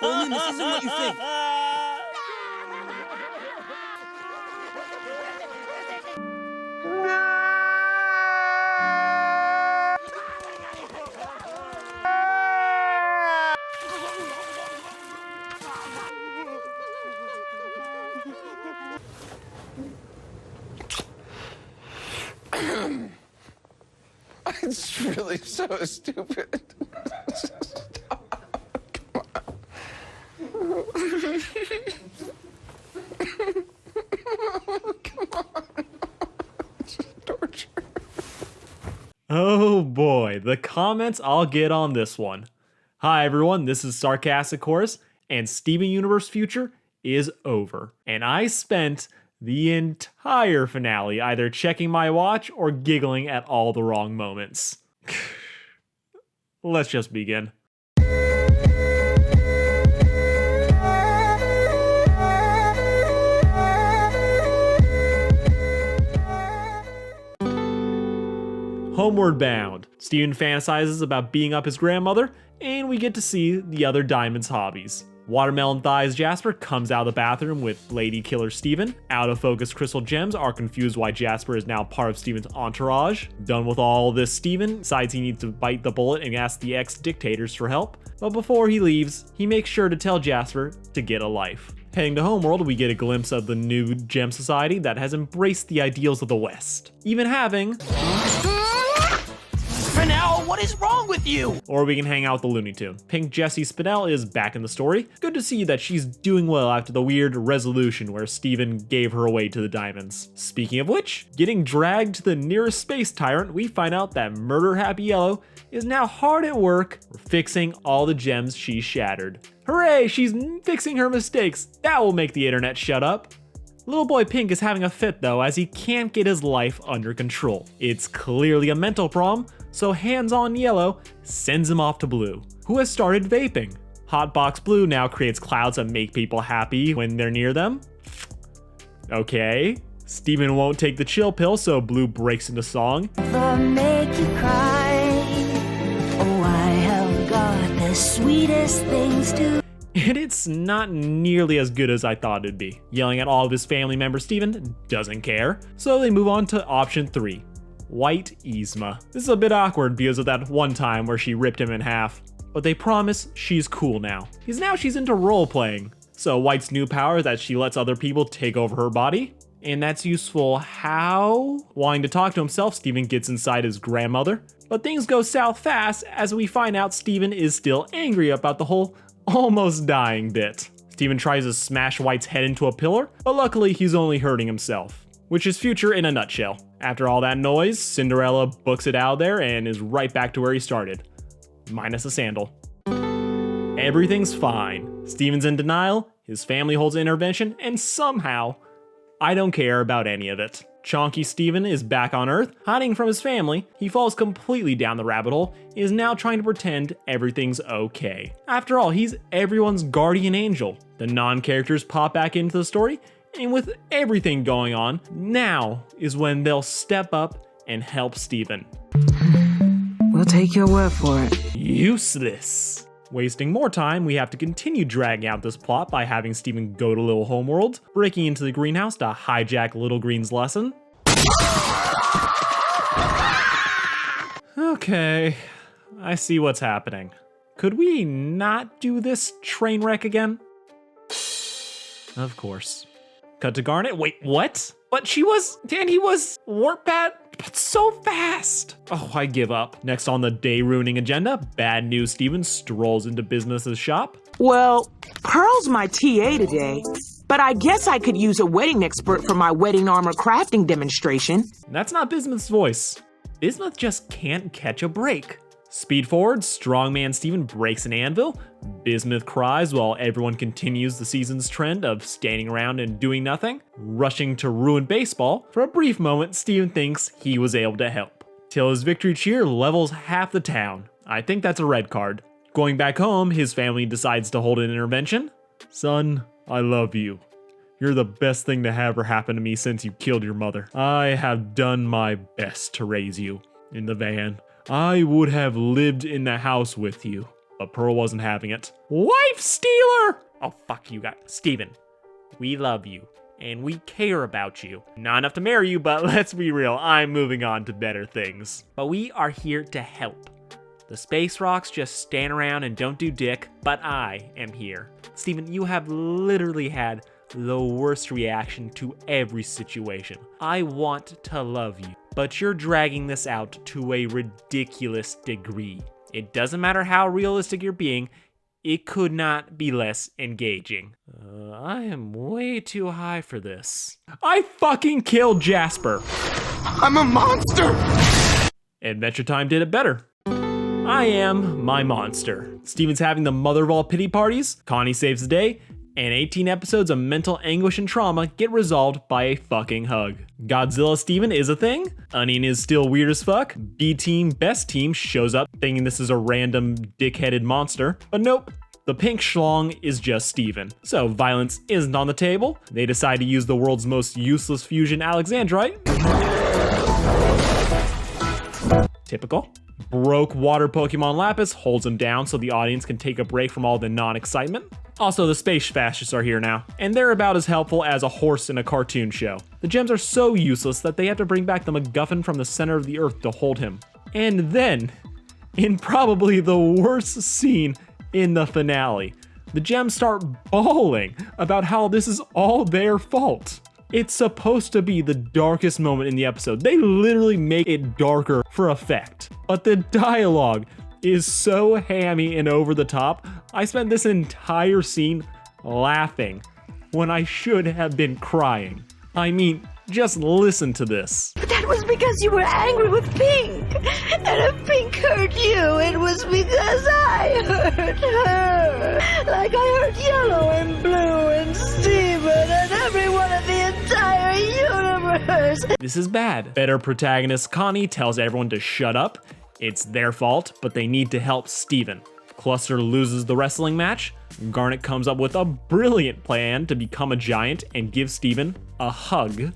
Bowman, this isn't what you think. It's really so stupid. Come on. Torture. Oh boy, the comments I'll get on this one. Hi everyone, this is Sarcastic Chorus, and Steven Universe Future is over. And I spent the entire finale either checking my watch or giggling at all the wrong moments. Let's just begin. Homeward bound, Steven fantasizes about beating up his grandmother, and we get to see the other Diamond's hobbies. Watermelon Thighs Jasper comes out of the bathroom with Lady Killer Steven. Out of focus Crystal Gems are confused why Jasper is now part of Steven's entourage. Done with all this, Steven decides he needs to bite the bullet and ask the ex-dictators for help. But before he leaves, he makes sure to tell Jasper to get a life. Heading to Homeworld, we get a glimpse of the new gem society that has embraced the ideals of the West. Even having... Spinel, what is wrong with you? Or we can hang out with the Looney Tune. Pink Jessie Spinell is back in the story. Good to see that she's doing well after the weird resolution where Steven gave her away to the Diamonds. Speaking of which, getting dragged to the nearest space tyrant, we find out that Murder Happy Yellow is now hard at work fixing all the gems she shattered. Hooray, she's fixing her mistakes. That will make the internet shut up. Little boy Pink is having a fit though, as he can't get his life under control. It's clearly a mental problem, so Hands-On Yellow sends him off to Blue, who has started vaping. Hotbox Blue now creates clouds that make people happy when they're near them. Okay. Steven won't take the chill pill, so Blue breaks into song. Make you cry. Oh, I have got the sweetest things to. And it's not nearly as good as I thought it'd be. Yelling at all of his family members, Steven doesn't care. So they move on to option 3. White Yzma. This is a bit awkward because of that one time where she ripped him in half. But they promise she's cool now. Because now she's into role playing. So White's new power is that she lets other people take over her body. And that's useful how? Wanting to talk to himself, Steven gets inside his grandmother. But things go south fast as we find out Steven is still angry about the whole almost dying bit. Steven tries to smash White's head into a pillar, but luckily he's only hurting himself. Which is Future in a nutshell. After all that noise, Cinderella books it out of there and is right back to where he started. Minus a sandal. Everything's fine. Steven's in denial, his family holds an intervention, and somehow, I don't care about any of it. Chonky Steven is back on Earth, hiding from his family. He falls completely down the rabbit hole, and is now trying to pretend everything's okay. After all, he's everyone's guardian angel. The non-characters pop back into the story, and with everything going on, now is when they'll step up and help Steven. We'll take your word for it. Useless. Wasting more time, we have to continue dragging out this plot by having Steven go to Little Homeworld, breaking into the greenhouse to hijack Little Green's lesson. Okay, I see what's happening. Could we not do this train wreck again? Of course. Cut to Garnet. Wait, what? But he was warp bat, but so fast. Oh, I give up. Next on the day-ruining agenda, bad news Steven strolls into business's shop. Well, Pearl's my TA today, but I guess I could use a wedding expert for my wedding armor crafting demonstration. That's not Bismuth's voice. Bismuth just can't catch a break. Speed forward, strongman Steven breaks an anvil. Bismuth cries while everyone continues the season's trend of standing around and doing nothing. Rushing to ruin baseball, for a brief moment Steven thinks he was able to help. Till his victory cheer levels half the town. I think that's a red card. Going back home, his family decides to hold an intervention. Son, I love you. You're the best thing to ever happen to me since you killed your mother. I have done my best to raise you. In the van. I would have lived in the house with you. but Pearl wasn't having it. Wife stealer! Oh, fuck you guys. Steven, we love you, and we care about you. Not enough to marry you, but let's be real, I'm moving on to better things. But we are here to help. The space rocks just stand around and don't do dick, but I am here. Steven, you have literally had the worst reaction to every situation. I want to love you, but you're dragging this out to a ridiculous degree. It doesn't matter how realistic you're being, it could not be less engaging. I am way too high for this. I fucking killed Jasper. I'm a monster! Adventure Time did it better. I am my monster. Steven's having the mother of all pity parties, Connie saves the day, and 18 episodes of mental anguish and trauma get resolved by a fucking hug. Godzilla Steven is a thing, Onion is still weird as fuck, B-Team Best Team shows up thinking this is a random dick-headed monster, but nope, the pink schlong is just Steven. So violence isn't on the table, they decide to use the world's most useless fusion Alexandrite. Typical. Broke water Pokemon Lapis holds him down so the audience can take a break from all the non-excitement. Also, the space fascists are here now, and they're about as helpful as a horse in a cartoon show. The gems are so useless that they have to bring back the MacGuffin from the center of the earth to hold him. And then, in probably the worst scene in the finale, the gems start bawling about how this is all their fault. It's supposed to be the darkest moment in the episode. They literally make it darker for effect. But the dialogue is so hammy and over the top, I spent this entire scene laughing when I should have been crying. I mean, just listen to this. But that was because you were angry with Pink. And if Pink hurt you, it was because I hurt her. Like I hurt Yellow and Blue and Steven and everyone in the entire universe. This is bad. Better protagonist Connie tells everyone to shut up. It's their fault, but they need to help Steven. Cluster loses the wrestling match. Garnet comes up with a brilliant plan to become a giant and give Steven a hug.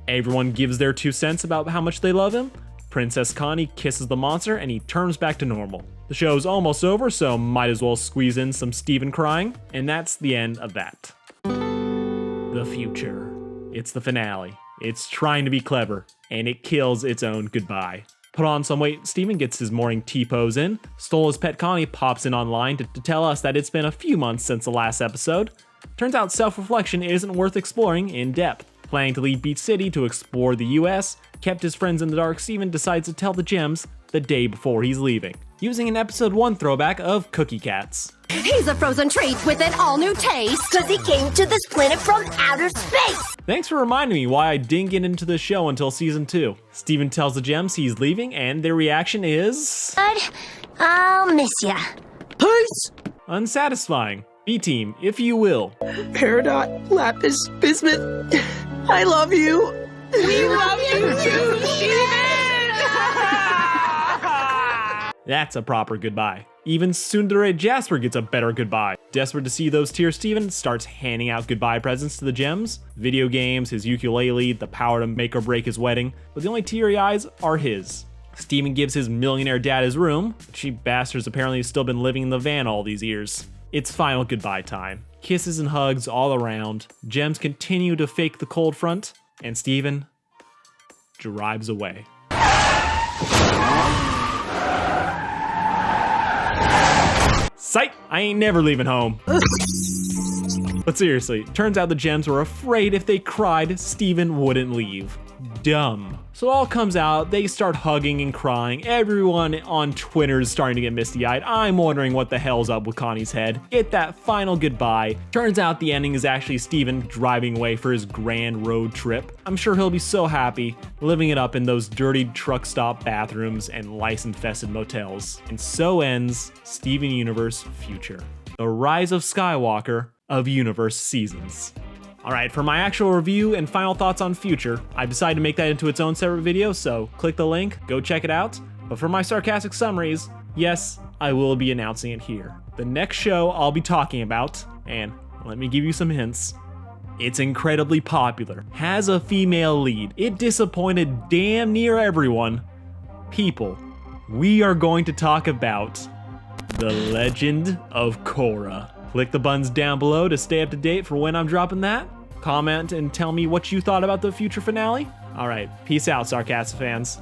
Everyone gives their 2 cents about how much they love him. Princess Connie kisses the monster and he turns back to normal. The show's almost over, so might as well squeeze in some Steven crying. And that's the end of that. The future. It's the finale. It's trying to be clever, and it kills its own goodbye. Put on some weight, Steven gets his morning T-pose in. Stola's pet Connie pops in online to tell us that it's been a few months since the last episode. Turns out self-reflection isn't worth exploring in depth. Planning to leave Beach City to explore the US, kept his friends in the dark, Steven decides to tell the gems the day before he's leaving, using an episode 1 throwback of Cookie Cats. He's a frozen treat with an all-new taste. Because he came to this planet from outer space. Thanks for reminding me why I didn't get into the show until season 2. Steven tells the gems he's leaving, and their reaction is... I'll miss ya. Peace! unsatisfying. B-Team, if you will. Peridot, Lapis, Bismuth, I love you. We love you too, Steven! That's a proper goodbye. Even tsundere Jasper gets a better goodbye. Desperate to see those tears, Steven starts handing out goodbye presents to the gems. Video games, his ukulele, the power to make or break his wedding. But the only teary eyes are his. Steven gives his millionaire dad his room. Cheap bastards apparently have still been living in the van all these years. It's final goodbye time. Kisses and hugs all around. Gems continue to fake the cold front. And Steven drives away. Psych! I ain't never leaving home. But seriously, turns out the gems were afraid if they cried, Steven wouldn't leave. Dumb. So it all comes out, they start hugging and crying. Everyone on Twitter is starting to get misty-eyed. I'm wondering what the hell's up with Connie's head. Get that final goodbye. Turns out the ending is actually Steven driving away for his grand road trip. I'm sure he'll be so happy, living it up in those dirty truck stop bathrooms and lice-infested motels. And so ends Steven Universe Future. The Rise of Skywalker of Universe Seasons. Alright, for my actual review and final thoughts on Future, I decided to make that into its own separate video, so click the link, go check it out. But for my sarcastic summaries, yes, I will be announcing it here. The next show I'll be talking about, and let me give you some hints, it's incredibly popular, has a female lead, it disappointed damn near everyone. People, we are going to talk about The Legend of Korra. Click the buttons down below to stay up to date for when I'm dropping that. Comment and tell me what you thought about the future finale. All right, peace out, Sarcastic fans.